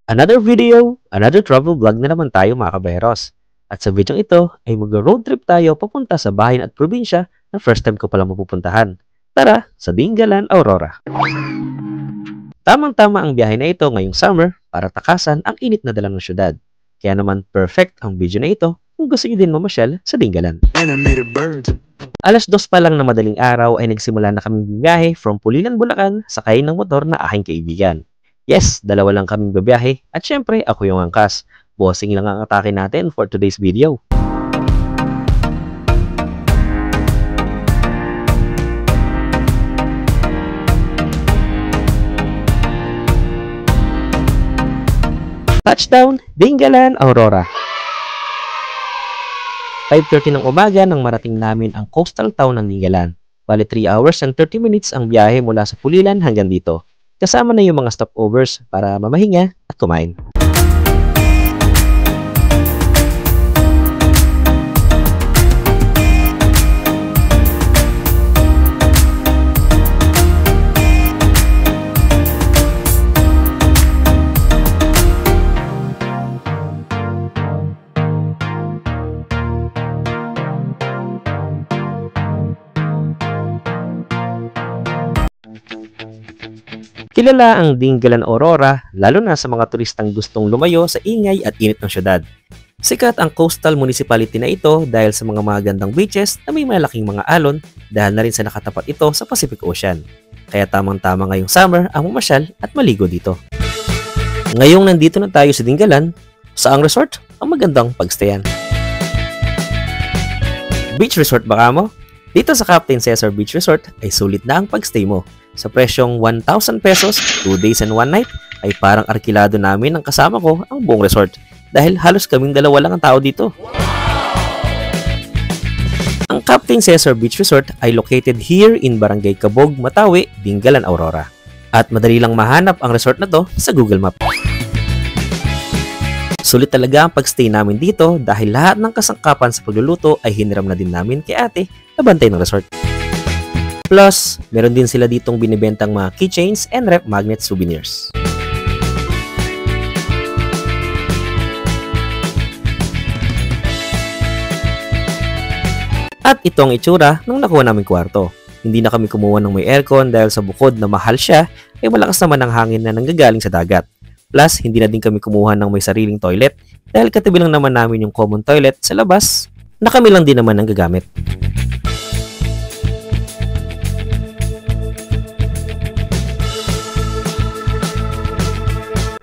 Another video, another travel vlog na naman tayo mga kaberos. At sa video ito ay mag-road trip tayo papunta sa bayan at probinsya na first time ko palang mapupuntahan. Tara, sa Dingalan, Aurora. Tamang-tama ang biyahe na ito ngayong summer para takasan ang init na dala ng syudad. Kaya naman perfect ang video na ito kung gusto niyo din mamasyal sa Dingalan. Alas 2 pa lang na madaling araw ay nagsimula na kaming biyahe from Pulilan, Bulacan sakay ng motor na aking kaibigan. Yes, dalawa lang kaming babiyahe at syempre ako yung angkas. Bossing lang ang atake natin for today's video. Touchdown, Dingalan, Aurora. 5:30 ng umaga nang marating namin ang coastal town ng Dingalan. Bali 3 hours and 30 minutes ang biyahe mula sa Pulilan hanggang dito. Kasama na yung mga stopovers para mamahinga at kumain. Kilala ang Dingalan, Aurora, lalo na sa mga turistang gustong lumayo sa ingay at init ng syudad. Sikat ang coastal municipality na ito dahil sa mga magandang beaches na may malaking mga alon dahil na rin sa nakatapat ito sa Pacific Ocean. Kaya tamang-tama ngayong summer ang mamasyal at maligo dito. Ngayong nandito na tayo sa Dingalan, saang resort ang magandang pagstayan? Beach Resort baka mo? Dito sa Captain Cesar Beach Resort ay sulit na ang pagstay mo. Sa presyong 1,000 pesos, 2 days and 1 night, ay parang arkilado namin ng kasama ko ang buong resort dahil halos kaming dalawa lang ang tao dito. Ang Captain Cesar Beach Resort ay located here in Barangay Cabog, Matawi, Dingalan, Aurora. At madali lang mahanap ang resort na to sa Google Map. Sulit talaga ang pagstay namin dito dahil lahat ng kasangkapan sa pagluluto ay hiniram na din namin kay ate na bantay ng resort. Plus, meron din sila ditong binibentang mga keychains and rep magnet souvenirs. At ito ang itsura ng nakuha naming kwarto. Hindi na kami kumuha ng may aircon dahil sa bukod na mahal siya, ay malakas naman ang hangin na nanggagaling sa dagat. Plus, hindi na din kami kumuha ng may sariling toilet dahil katabi lang naman namin yung common toilet sa labas na kami lang din naman ang gagamit.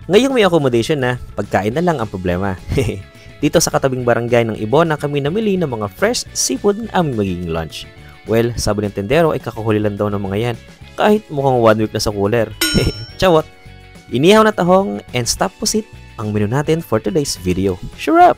Ngayong may accommodation na, pagkain na lang ang problema. Dito sa katabing barangay ng Ibona kami namili ng mga fresh seafood na aming magiging lunch. Well, sabi ng tendero ay kakahuli lang daw ng mga yan, kahit mukhang 1 week na sa cooler. Chawat! Inihaw na tahong and stop pusit ang menu natin for today's video. Sure up!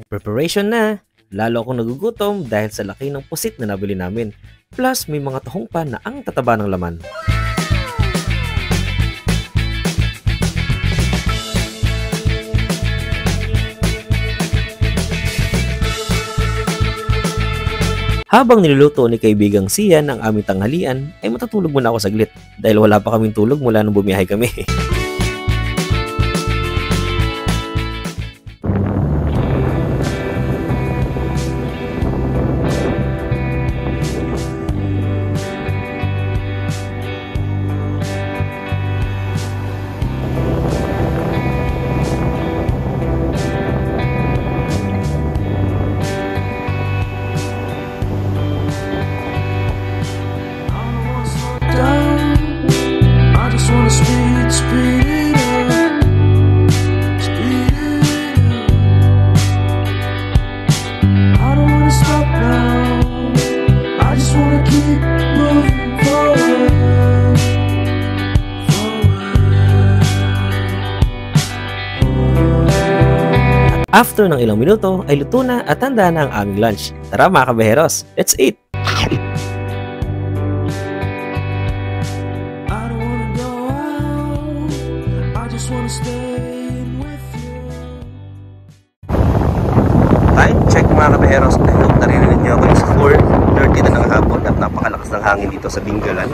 Preparation na! Lalo akong nagugutom dahil sa laki ng pusit na nabili namin. Plus, may mga tahong pa na ang tataba ng laman. Habang niluluto ni kaibigang Sian ang aming tanghalian, ay matutulog muna ako saglit dahil wala pa kaming tulog mula nung bumiyahe kami. After ng ilang minuto ay luto na at handa na ang aming lunch. Tara mga kabeheros, let's eat! mga kabeheros, I hope naririnig niyo ako. It's 4:30 na ng hapon at napakalakas ng hangin dito sa Dingalan.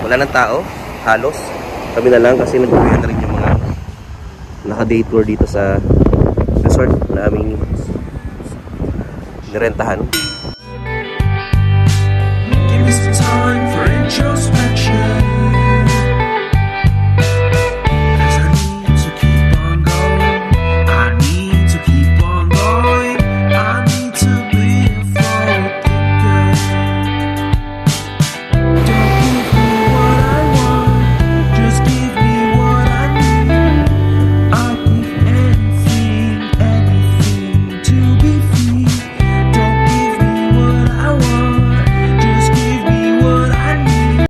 Wala ng tao, halos. Kami na lang kasi nag-uwihan na rin yung mga naka-day tour dito sa resort na aming nirentahan. Give me some time for introspection.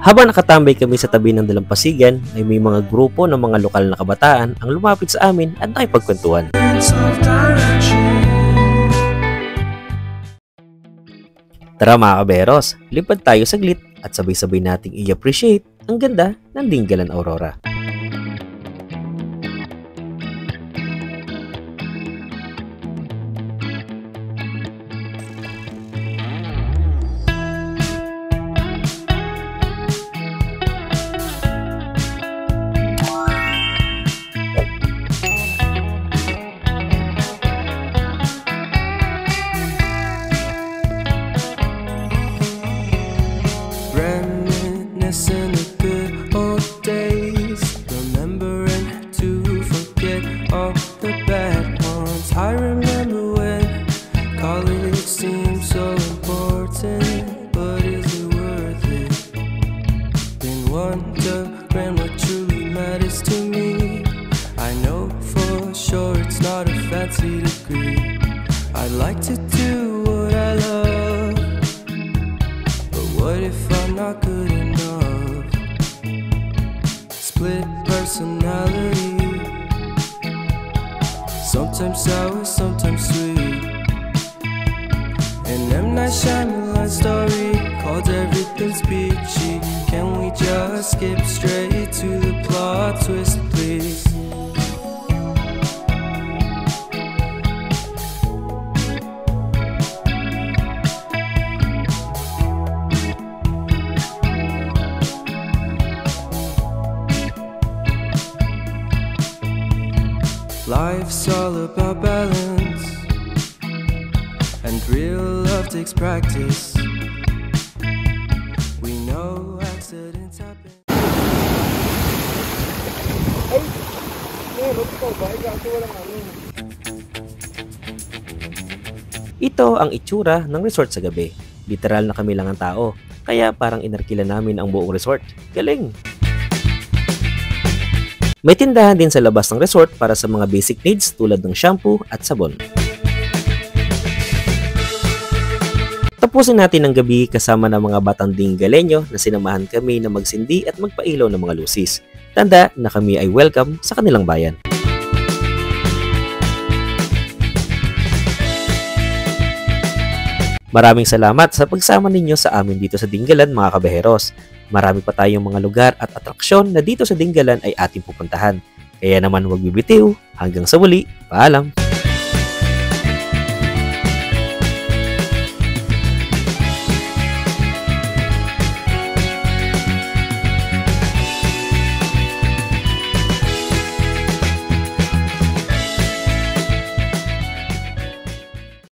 Habang nakatambay kami sa tabi ng dalampasigan, ay may mga grupo ng mga lokal na kabataan ang lumapit sa amin at nakipagkwentuhan. Tara mga kaberos, lipad tayo saglit at sabay-sabay nating i-appreciate ang ganda ng Dingalan Aurora. Reminiscing the good old days, remembering to forget all the bad ones. I remember when college seemed so important, but is it worth it? Been wondering what truly matters to me. I know for sure it's not a fancy degree. I'd like to do what I love, but what if I'm not good enough? Split personality, sometimes sour, sometimes sweet. An M. Night Shyamalan story called Everything's Peachy. Can we just skip straight to the plot twist, please? Life's all about balance, and real love takes practice. We know accidents happen. Ito ang itsura ng resort sa gabi. Literal na kami lang ang tao, kaya parang inarkila namin ang buong resort. Galing! May tindahan din sa labas ng resort para sa mga basic needs tulad ng shampoo at sabon. Tapusin natin ang gabi kasama ng mga batang Dingalenyo na sinamahan kami na magsindi at magpailaw ng mga lusis. Tanda na kami ay welcome sa kanilang bayan. Maraming salamat sa pagsama ninyo sa amin dito sa Dingalan mga kabeheros. Marami pa tayong mga lugar at atraksyon na dito sa Dingalan ay ating pupuntahan. Kaya naman huwag bibitiw. Hanggang sa muli, paalam!